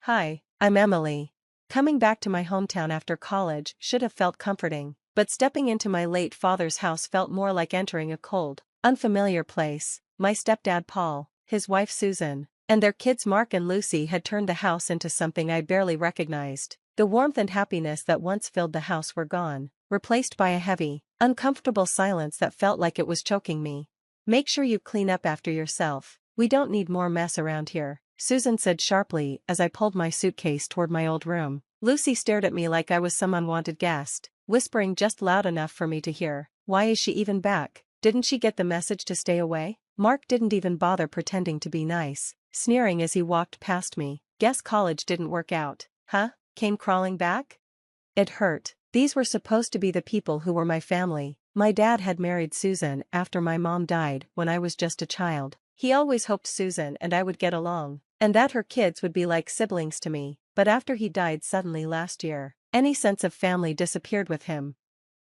Hi, I'm Emily. Coming back to my hometown after college should have felt comforting, but stepping into my late father's house felt more like entering a cold, unfamiliar place. My stepdad Paul, his wife Susan, and their kids Mark and Lucy had turned the house into something I barely recognized. The warmth and happiness that once filled the house were gone, replaced by a heavy, uncomfortable silence that felt like it was choking me. "Make sure you clean up after yourself. We don't need more mess around here," Susan said sharply as I pulled my suitcase toward my old room. Lucy stared at me like I was some unwanted guest, whispering just loud enough for me to hear. "Why is she even back? Didn't she get the message to stay away?" Mark didn't even bother pretending to be nice, sneering as he walked past me. "Guess college didn't work out, huh? Came crawling back?" It hurt. These were supposed to be the people who were my family. My dad had married Susan after my mom died when I was just a child. He always hoped Susan and I would get along, and that her kids would be like siblings to me, but after he died suddenly last year, any sense of family disappeared with him.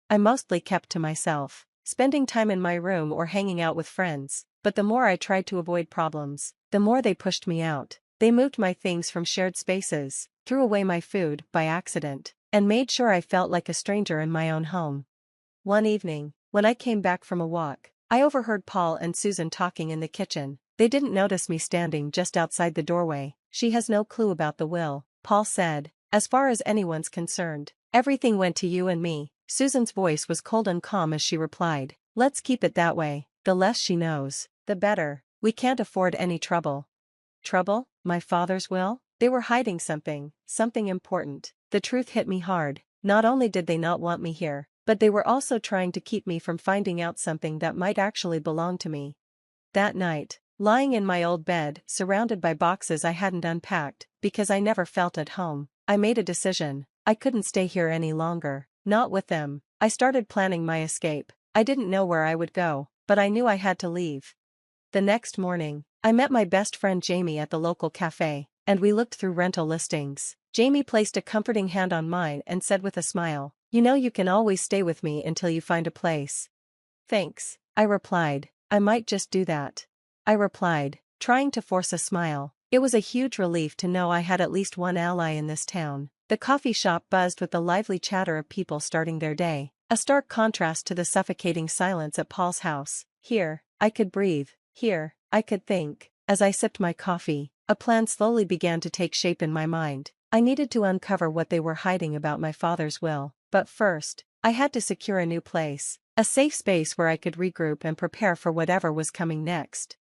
I mostly kept to myself, spending time in my room or hanging out with friends, but the more I tried to avoid problems, the more they pushed me out. They moved my things from shared spaces, threw away my food by accident, and made sure I felt like a stranger in my own home. One evening, when I came back from a walk, I overheard Paul and Susan talking in the kitchen. They didn't notice me standing just outside the doorway. "She has no clue about the will," Paul said. "As far as anyone's concerned, everything went to you and me." Susan's voice was cold and calm as she replied, "Let's keep it that way. The less she knows, the better. We can't afford any trouble." Trouble? My father's will? They were hiding something important. The truth hit me hard. Not only did they not want me here, but they were also trying to keep me from finding out something that might actually belong to me. That night, lying in my old bed, surrounded by boxes I hadn't unpacked, because I never felt at home, I made a decision. I couldn't stay here any longer, not with them. I started planning my escape. I didn't know where I would go, but I knew I had to leave. The next morning, I met my best friend Jamie at the local cafe, and we looked through rental listings. Jamie placed a comforting hand on mine and said with a smile, "You know you can always stay with me until you find a place." "Thanks," I replied. "I might just do that," I replied, trying to force a smile. It was a huge relief to know I had at least one ally in this town. The coffee shop buzzed with the lively chatter of people starting their day, a stark contrast to the suffocating silence at Paul's house. Here, I could breathe. Here, I could think. As I sipped my coffee, a plan slowly began to take shape in my mind. I needed to uncover what they were hiding about my father's will. But first, I had to secure a new place, a safe space where I could regroup and prepare for whatever was coming next.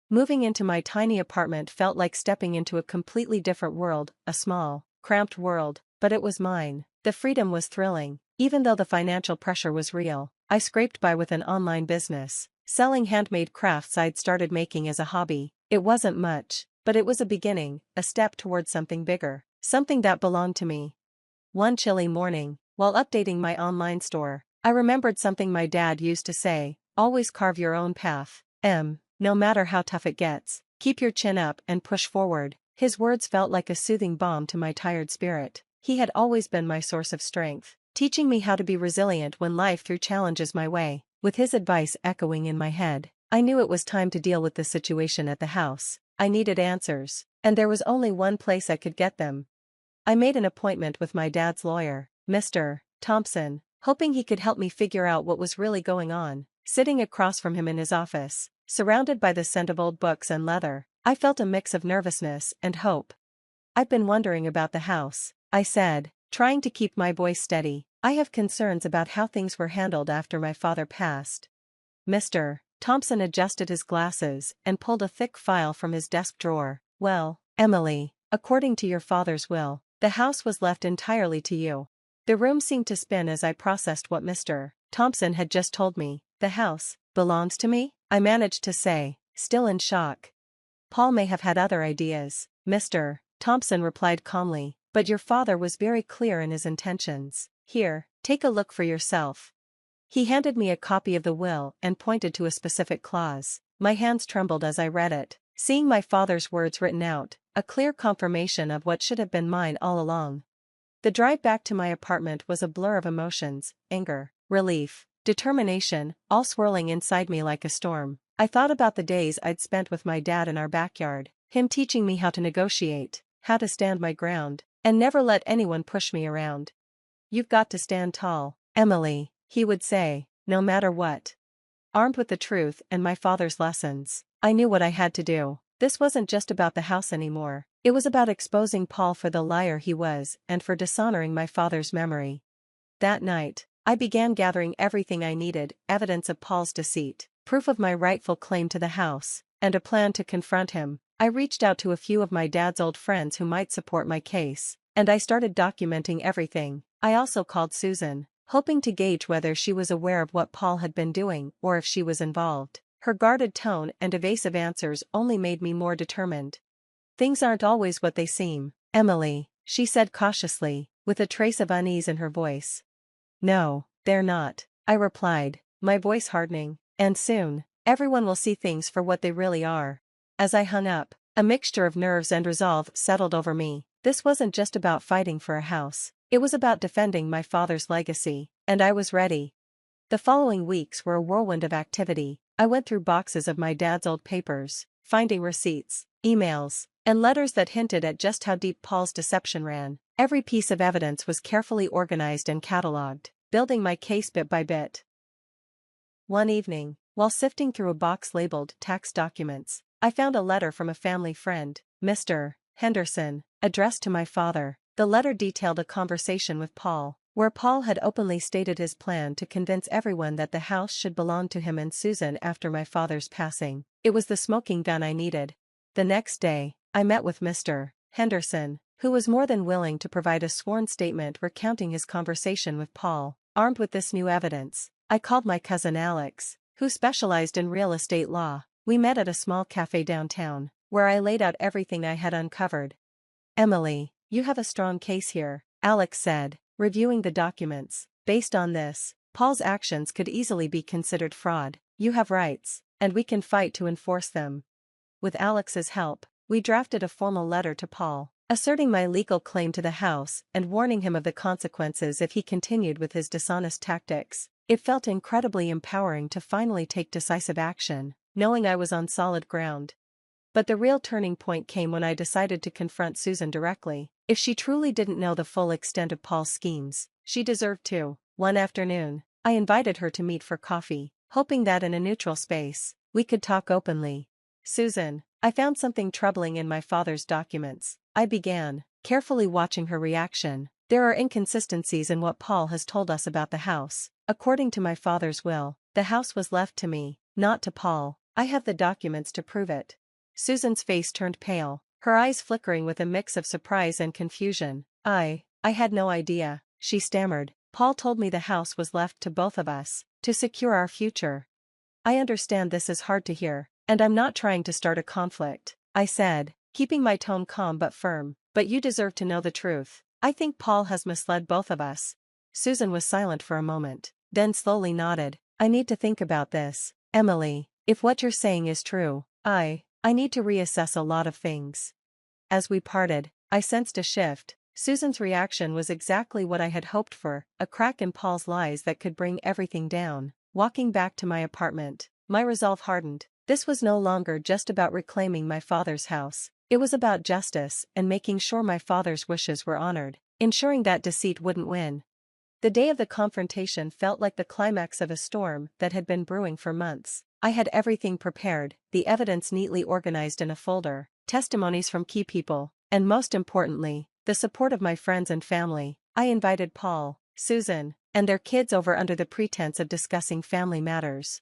Moving into my tiny apartment felt like stepping into a completely different world, a small, cramped world, but it was mine. The freedom was thrilling, even though the financial pressure was real. I scraped by with an online business, selling handmade crafts I'd started making as a hobby. It wasn't much, but it was a beginning, a step towards something bigger, something that belonged to me. One chilly morning, while updating my online store, I remembered something my dad used to say: "Always carve your own path. No matter how tough it gets, keep your chin up and push forward." His words felt like a soothing balm to my tired spirit. He had always been my source of strength, teaching me how to be resilient when life threw challenges my way. With his advice echoing in my head, I knew it was time to deal with the situation at the house. I needed answers, and there was only one place I could get them. I made an appointment with my dad's lawyer, Mr. Thompson, hoping he could help me figure out what was really going on. Sitting across from him in his office, surrounded by the scent of old books and leather, I felt a mix of nervousness and hope. "I've been wondering about the house," I said, trying to keep my voice steady. "I have concerns about how things were handled after my father passed." Mr. Thompson adjusted his glasses and pulled a thick file from his desk drawer. "Well, Emily, according to your father's will, the house was left entirely to you." The room seemed to spin as I processed what Mr. Thompson had just told me. "The house belongs to me?" I managed to say, still in shock. "Paul may have had other ideas," Mr. Thompson replied calmly, "but your father was very clear in his intentions. Here, take a look for yourself." He handed me a copy of the will and pointed to a specific clause. My hands trembled as I read it, seeing my father's words written out, a clear confirmation of what should have been mine all along. The drive back to my apartment was a blur of emotions: anger, relief, determination, all swirling inside me like a storm. I thought about the days I'd spent with my dad in our backyard, him teaching me how to negotiate, how to stand my ground, and never let anyone push me around. You've got to stand tall, Emily, he would say, no matter what. Armed with the truth and my father's lessons, I knew what I had to do. This wasn't just about the house anymore. It was about exposing Paul for the liar he was and for dishonoring my father's memory. That night, I began gathering everything I needed: evidence of Paul's deceit, proof of my rightful claim to the house, and a plan to confront him. I reached out to a few of my dad's old friends who might support my case, and I started documenting everything. I also called Susan, hoping to gauge whether she was aware of what Paul had been doing or if she was involved. Her guarded tone and evasive answers only made me more determined. Things aren't always what they seem, Emily, she said cautiously, with a trace of unease in her voice. No, they're not, I replied, my voice hardening, and soon, everyone will see things for what they really are. As I hung up, a mixture of nerves and resolve settled over me. This wasn't just about fighting for a house, it was about defending my father's legacy, and I was ready. The following weeks were a whirlwind of activity. I went through boxes of my dad's old papers, finding receipts, emails, and letters that hinted at just how deep Paul's deception ran. Every piece of evidence was carefully organized and catalogued, building my case bit by bit. One evening, while sifting through a box labeled tax documents, I found a letter from a family friend, Mr. Henderson, addressed to my father. The letter detailed a conversation with Paul, where Paul had openly stated his plan to convince everyone that the house should belong to him and Susan after my father's passing. It was the smoking gun I needed. The next day, I met with Mr. Henderson, who was more than willing to provide a sworn statement recounting his conversation with Paul. Armed with this new evidence, I called my cousin Alex, who specialized in real estate law. We met at a small cafe downtown, where I laid out everything I had uncovered. Emily, you have a strong case here, Alex said, reviewing the documents. Based on this, Paul's actions could easily be considered fraud. You have rights, and we can fight to enforce them. With Alex's help, we drafted a formal letter to Paul, asserting my legal claim to the house and warning him of the consequences if he continued with his dishonest tactics. It felt incredibly empowering to finally take decisive action, knowing I was on solid ground. But the real turning point came when I decided to confront Susan directly. If she truly didn't know the full extent of Paul's schemes, she deserved to. One afternoon, I invited her to meet for coffee, hoping that in a neutral space, we could talk openly. Susan, I found something troubling in my father's documents, I began, carefully watching her reaction. There are inconsistencies in what Paul has told us about the house. According to my father's will, the house was left to me, not to Paul. I have the documents to prove it. Susan's face turned pale, her eyes flickering with a mix of surprise and confusion. I had no idea, she stammered. Paul told me the house was left to both of us, to secure our future. I understand this is hard to hear, and I'm not trying to start a conflict, I said, keeping my tone calm but firm. But you deserve to know the truth. I think Paul has misled both of us. Susan was silent for a moment, then slowly nodded. I need to think about this, Emily. If what you're saying is true, I need to reassess a lot of things. As we parted, I sensed a shift. Susan's reaction was exactly what I had hoped for, a crack in Paul's lies that could bring everything down. Walking back to my apartment, my resolve hardened. This was no longer just about reclaiming my father's house. It was about justice and making sure my father's wishes were honored, ensuring that deceit wouldn't win. The day of the confrontation felt like the climax of a storm that had been brewing for months. I had everything prepared, the evidence neatly organized in a folder, testimonies from key people, and most importantly, the support of my friends and family. I invited Paul, Susan, and their kids over under the pretense of discussing family matters.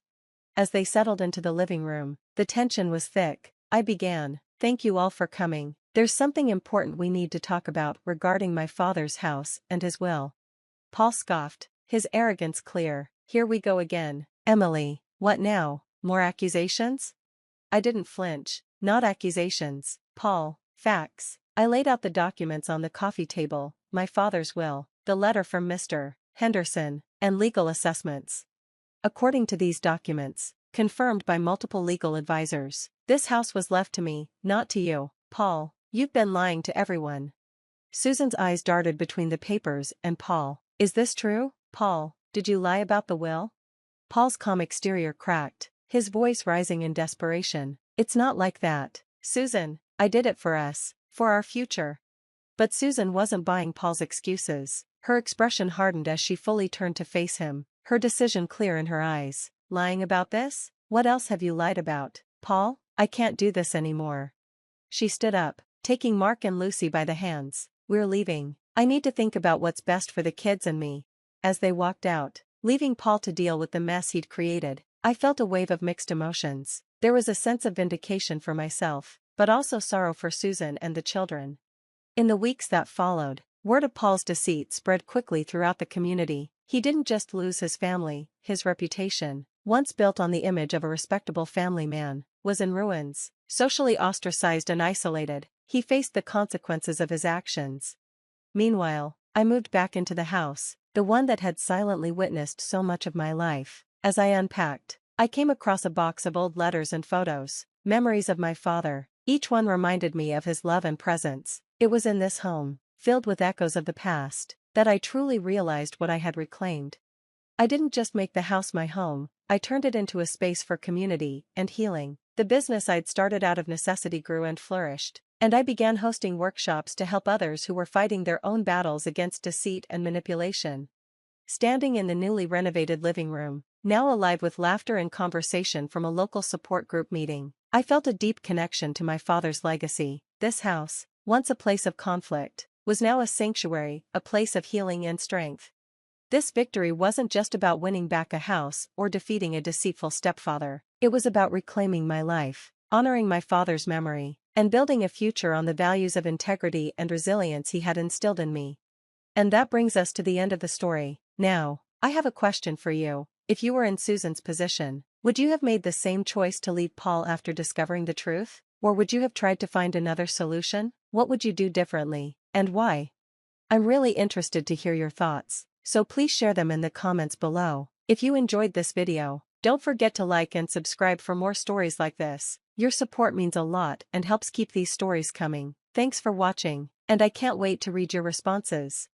As they settled into the living room, the tension was thick. I began, "Thank you all for coming. There's something important we need to talk about regarding my father's house and his will." Paul scoffed, his arrogance clear. "Here we go again, Emily. What now? More accusations?" I didn't flinch. "Not accusations, Paul, facts." I laid out the documents on the coffee table: my father's will, the letter from Mr. Henderson, and legal assessments. According to these documents, confirmed by multiple legal advisors, this house was left to me, not to you. Paul, you've been lying to everyone. Susan's eyes darted between the papers and Paul. "Is this true, Paul? Did you lie about the will?" Paul's calm exterior cracked, his voice rising in desperation. "It's not like that, Susan. I did it for us. For our future. But Susan wasn't buying Paul's excuses. Her expression hardened as she fully turned to face him, her decision clear in her eyes. Lying about this? What else have you lied about, Paul? I can't do this anymore. She stood up, taking Mark and Lucy by the hands. We're leaving. I need to think about what's best for the kids and me. As they walked out, leaving Paul to deal with the mess he'd created, I felt a wave of mixed emotions. There was a sense of vindication for myself, but also sorrow for Susan and the children. In the weeks that followed, word of Paul's deceit spread quickly throughout the community. He didn't just lose his family, his reputation, once built on the image of a respectable family man, was in ruins. Socially ostracized and isolated, he faced the consequences of his actions. Meanwhile, I moved back into the house, the one that had silently witnessed so much of my life. As I unpacked, I came across a box of old letters and photos, memories of my father. Each one reminded me of his love and presence. It was in this home, filled with echoes of the past, that I truly realized what I had reclaimed. I didn't just make the house my home, I turned it into a space for community and healing. The business I'd started out of necessity grew and flourished, and I began hosting workshops to help others who were fighting their own battles against deceit and manipulation. Standing in the newly renovated living room, now alive with laughter and conversation from a local support group meeting, I felt a deep connection to my father's legacy. This house, once a place of conflict, was now a sanctuary, a place of healing and strength. This victory wasn't just about winning back a house or defeating a deceitful stepfather. It was about reclaiming my life, honoring my father's memory, and building a future on the values of integrity and resilience he had instilled in me. And that brings us to the end of the story. Now, I have a question for you. If you were in Susan's position, would you have made the same choice to leave Paul after discovering the truth? Or would you have tried to find another solution? What would you do differently, and why? I'm really interested to hear your thoughts, so please share them in the comments below. If you enjoyed this video, don't forget to like and subscribe for more stories like this. Your support means a lot and helps keep these stories coming. Thanks for watching, and I can't wait to read your responses.